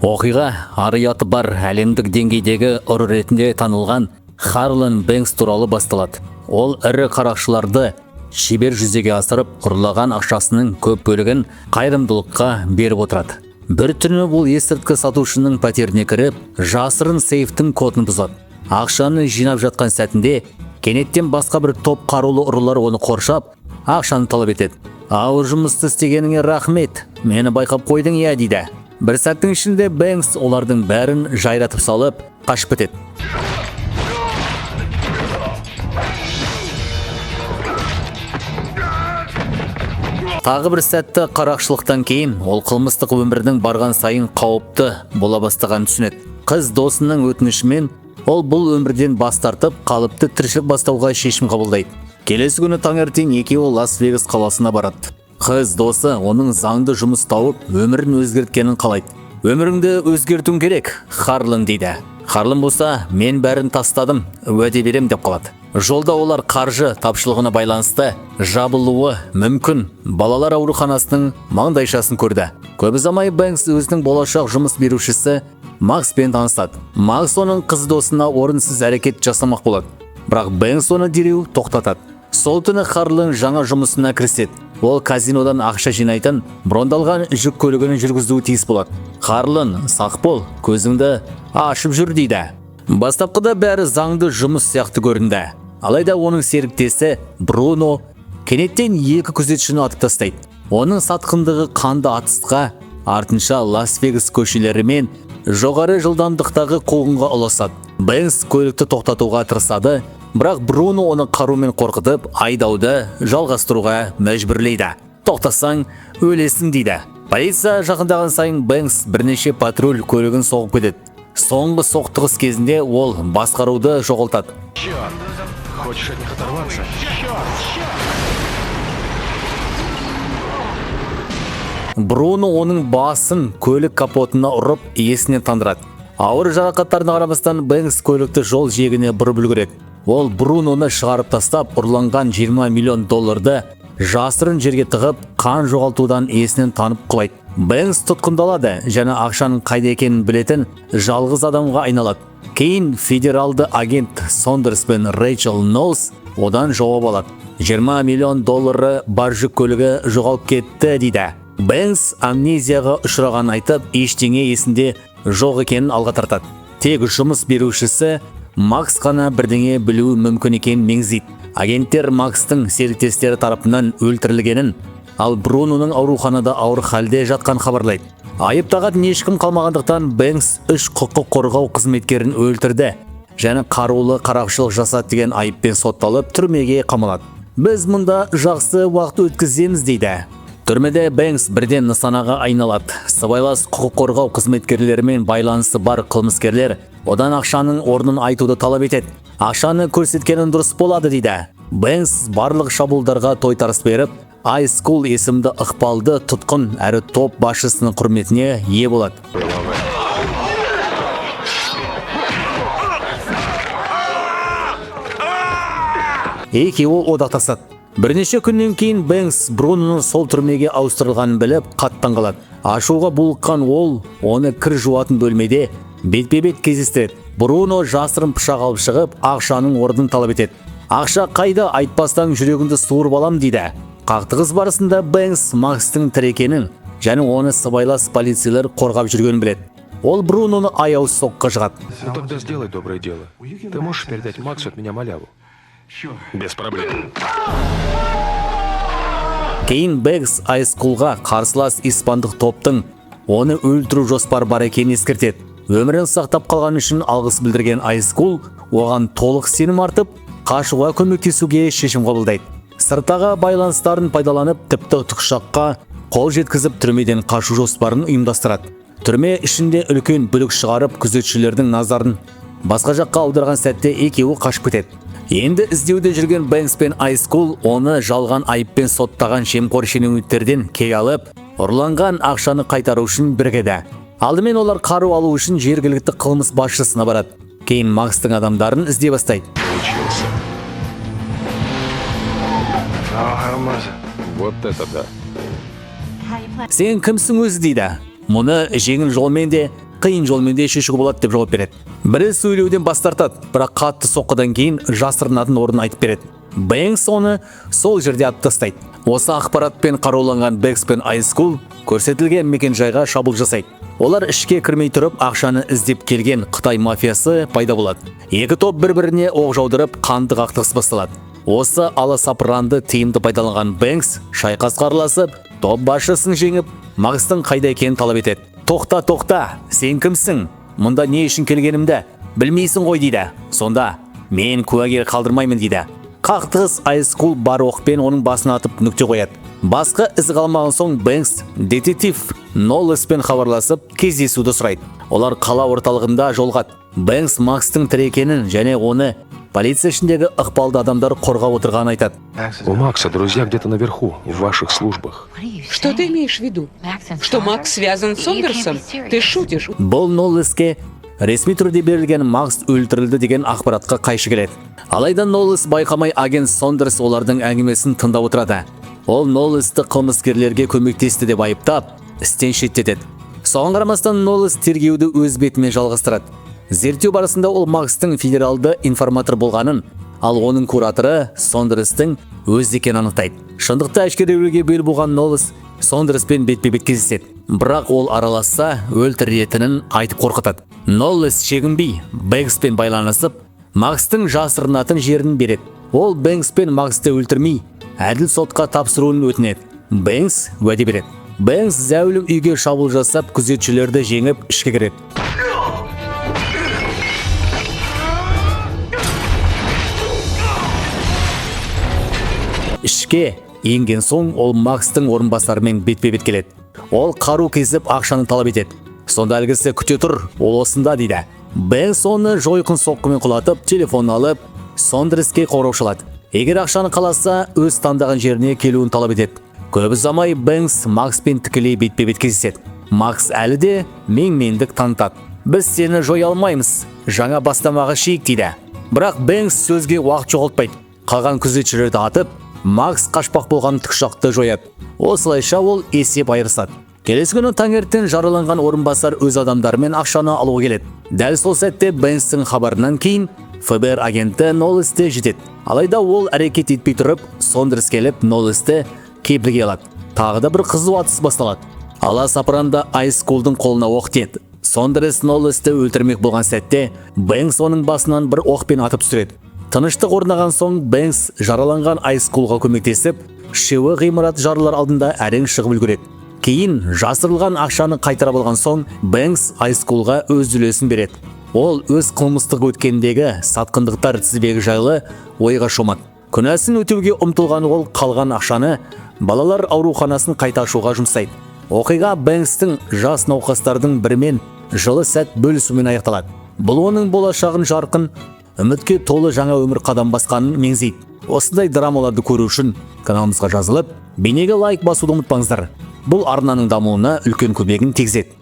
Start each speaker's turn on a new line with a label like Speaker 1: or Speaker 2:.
Speaker 1: Оқиға ар-ұяты бар әлемдік деңгейдегі ұры ретінде танылған Харлан Бэнкс туралы басталады. Ол ірі қарақшыларды шебер жүзеге асырып, ұрлаған ақшасының көп бөлігін қайырымдылыққа беріп отырады. Бір түні бұл есірткі сатушының пәтеріне кіріп, жасырын сейфтің кодын бұзады. Ақшаны жинап жатқан сәтінде кенеттен басқа бір топ қарулы ұрылар оны қоршап, ақшаны талап етеді. «Ауыр жұмысты істегеніңе рахмет, мені байқап қойдың иә» дейді. Бір сәттің ішінде Бэнкс олардың бәрін жайратып салып, қашып кетеді. Тағы бір сәтті қарақшылықтан кейін ол қылмыстық өмірдің барған сайын қауіпті бола бастағанын түсінеді. Қыз досының өтінішімен ол бұл өмірден бас тартып, қалыпты тіршілік бастауға шешім қабылдайды. Келесі күні таңертең екеуі Лас-Вегас қаласына барады. Қыз досы оның заңды жұмыс тауып, өмірін өзгерткенін қалайды. «Өміріңді өзгертуң керек, Харлан» дейді. Харлан болса, «Мен бәрін тастадым, уәде берем» деп қалады. Жолда олар қаржы тапшылығына байланысты жабылуы мүмкін балалар ауруханасының маңдайшасын көрді. Көп ұзамай Бэнкс өзінің болашақ жұмыс берушісі Макспен танысады. Макс оның қыз досына орынсыз әрекет жасамақ болады. Бірақ Бэнкс оны дереу тоқтатады. Сол түні Харлан жаңа жұмысына кіріседі. Ол казинодан ақша жинайтын брондалған жүк көлігін жүргізуі тиіс болады. Харлан, сақ бол, көзіңді ашып жүр дейді. Бастапқыда бәрі заңды жұмыс сияқты көрінді. Алайда оның серіктесі Бруно кенеттен екі күзетшіні атып тастайды. Оның сатқындығы қанды атысқа, артынша Лас-Вегас көшелері мен жоғары жылдамдықтағы қуғынға ұласады. Бэнкс көлікті тоқтатуға тырысады, бірақ Бруно оны қарумен қорқытып, айдауды жалғастыруға мәжбүрлейді. «Тоқтасаң, өлесің» дейді. Полиция жақындаған сайын Бэнкс бірнеше патруль көлігін соғып кетеді. Соңғы соқтығыс кезінде ол басқаруды жоғалтады.
Speaker 2: Хочешь от них оторваться?
Speaker 1: Бруно оның басын көлік капотына ұрып, есінен тандырады. Ауыр жарақаттарына қарамастан Бэнкс көлікті жол жиегіне бұрып үлгереді. Ол Бруноны шығарып тастап, ұрланған 20 миллион долларды жасырын жерге тығып, қан жоғалтудан есінен танып құлайды. Бэнкс тұтқындалады және ақшаның қайда екенін білетін жалғыз адамға айналады. Кейін федералды агент Сондерс пен Рэйчел Нолс одан жауап алады. 20 миллион доллары бар жүк көлігі жоғалып кетті дейді. Бэнкс амнезияға ұшыраған айтып, ештеңе есінде жоқ екенін алға тартады. Тек жұмыс берушісі Макс қана бірдеңе білуі мүмкін екенін меңзейді. Агенттер Макстың серіктестері тарапынан өлтірілгенін, ал Бруноның ауруханада ауыр халде жатқан хабарлайды. Айып тағатын ешкім қалмағандықтан Бэнкс 3 құқық қорғау қызметкерін өлтірді және қарулы қарақшылық жасады деген айыппен сотталып түрмеге қамалады. «Біз мұнда жақсы уақыт өткіземіз» дейді. Түрмеде Бэнкс бірден нысанаға айналады. Сыбайлас құқық қорғау қызметкерлерімен байланысы бар қылмыскерлер одан ақшаның орнын айтуды талап етеді. Ақшаны көрсеткенін дұрыс болады дейді. Бэнкс барлық шабуылдарға тойтарыс беріп, Ice School есімді ықпалды тұтқын әрі топ басшысының құрметіне ие болады. Екеуі одақтасады. Бірнеше күннен кейін Бэнкс Бруноның сол түрмеге ауыстырылғанын біліп, қаттан қалады. Ашуға булыққан ол, оны кір жуатын бөлмеде бетпе-бет кездестіреді. Бруно жасырын пышақ алып шығып, ақшаның орнын талап етеді. «Ақша қайда, айтпастан жүрегіңді суырып алам» дейді. Қақтығыс барысында Бэнкс Макстың тірі екенін және оны сыбайлас полицейлер қорғап жүргенін біледі. Ол Бруноны аяусыз соққыға жығады.
Speaker 2: Ну тогда сделай доброе дело. Ты можешь передать Максу от меня маляву? Без проблем.
Speaker 1: Кейін Бэнкс Ice School'ға қарсылас испандық топтың оны өлтіру жоспар бар екенін ескертеді. Өмірін сақтап қалған үшін алғыс білдірген Ice School оған толық сенім артып, қашуға көмектесуге шешім қабылдайды. Сыртағы байланыстарын пайдаланып, тіпті тікұшаққа қол жеткізіп түрмеден қашу жоспарын ұйымдастырады. Түрме ішінде үлкен бүлік шығарып, күзетшілердің назарын басқа жаққа аударған сәтте екеуі қашып кетеді. Енді іздеуде жүрген Бэнкс пен Ice School оны жалған айыппен соттаған жемқор шенеуніктерден кек алып, ұрланған ақшаны қайтару үшін бірігеді. Алдымен олар қару алу үшін жергілікті қылмыс басшысына барады. Кейін Макстың адамдарын іздей бастайды.
Speaker 2: Вот это да.
Speaker 1: «Сен кімсің өзі?» дейді. Мұны жеңіл жолмен де, қиын жолмен де шешуге болады деп жауап береді. Бірі сөйлеуден бас тартады, бірақ қатты соққыдан кейін жасырынатын орнын айтып береді. Бэнкс оны сол жерде атып тастайды. Осы ақпаратпен қаруланған Бэкс пен Айскул көрсетілген мекен-жайға шабуыл жасайды. Олар ішке кірмей тұрып ақшаны іздеп келген Қытай мафиясы пайда болады. Екі топ бір-біріне оқ жаудырып, қанды қақтығыс басталады. Осы аласапыранды тиімді пайдаланған Бэнкс шайқасқа араласып, топ басшысын жеңіп, Макстың қайда екенін талап етеді. Тоқта, сен кімсің? Мұнда не үшін келгенімді білмейсің ғой дейді. Сонда мен куәгер қалдырмаймын дейді. Қақтығыс Айскул бар оқпен оның басына атып нүкте қояды. Басқа із қалмаған соң Бэнкс детектив Ноллеспен хабарласып кездесуді сұрайды. Олар қала орталығында жолығады. Бэнкс Макстың тірі екенін және оны полиция ішіндегі ықпалды адамдар қорғап отырғанын айтады.
Speaker 2: У Макса друзья где-то наверху, в ваших службах.
Speaker 3: Что ты имеешь в виду? Что Макс связан с Сондерсом? Ты шутишь?
Speaker 1: Бұл Ноллеске ресми түрде берілген Макс өлтірілді деген ақпаратқа қайшы келеді. Алайда Ноллес байқамай агент Сондерс олардың әңгімесін тыңдап отырады. Ол Ноллесті қылмыскерлерге көмектесті деп айыптап, істен шеттетеді. Соған қарамастан Ноллес тергеуді өз бетімен жалғастырады. Зерттеу барысында ол Макстың федералды информатор болғанын, ал оның кураторы Сондерстің өз екенін анықтайды. Шындықты әшкерелеуге бел буған Ноллес Сондерспен бетпе-бет кездеседі. Бірақ ол араласса өлтіретінін айтып қорқытады. Ноллес шегінбей Бэнкспен байланысып, Макстың жасырынатын жерін береді. Ол Бэнкспен Максты өлтірмей, әділ сотқа тапсыруын өтінеді. Бэнкс уәде береді. Бэнкс зәулім үйге шабуыл жасап, күзетшілерді жеңіп ішке кіреді. Ішке енген соң ол Макстың орынбасарымен бетпе-бет келеді. Ол қару кезіп ақшаны талап етеді. Сонда әлгісі күте тұр, ол осында дейді. Бэнкс оны жойқын соққымен құлатып, телефон алып, Сондерске қоңырау шалады. Егер ақшаны қаласа, өз таңдаған жеріне келуін талап етеді. Көп ұзамай Бэнкс Макспен тікелей бетпе-бет кездеседі. Макс әлі де менмендік танытады. Біз сені жоя алмаймыз, жаңа бастамаға шейік дейді. Бірақ Бэнкс сөзге уақыт жоғалтпайды. Қалған күзетшілерді атып, Макс қашпақ болған тікұшақты жояды. Осылайша ол есеп айырысады. Келесі күні таңертең жараланған орынбасар өз адамдарымен ақшаны алуға келеді. Дәл сол сәтте Бэнкстің хабарынан кейін ФБР агенті Ноллесті жетеді. Алайда ол әрекет етпей тұрып, Сондерс келіп Ноллесті кепілге алады. Тағы да бір қызу атыс басталады. Аласапыранда Айскулдың қолына оқ тиеді. Сондерс Ноллесті өлтірмек болған сәтте Бэнкс оның басынан бір оқпен атып түсіреді. Тыныштық орнаған соң Бэнкс жараланған Айскулға көмектесіп, шеуі ғимарат жарылар алдында әрең шығып үлгереді. Кейін жасырылған ақшаны қайтарып алған соң Бэнкс Айскулға өз үлесін береді. Ол өз қылмыстық өткендегі сатқындықтар тізбегі жайлы ойға шомады. Күнәсін өтеуге ұмтылған ол қалған ақшаны балалар ауруханасын қайта ашуға жұмсайды. Оқиға Бэнкстің жас науқастардың бірімен жылы сәт бөлісумен аяқталады. Бұл оның болашағын жарқын, үмітке толы жаңа өмір қадам басқанын меңзейді. Осындай драмаларды көру үшін каналымызға жазылып, бейнеге лайк басуды ұмытпаңыздар. Бұл арнаның дамуына үлкен көмегін тигізеді.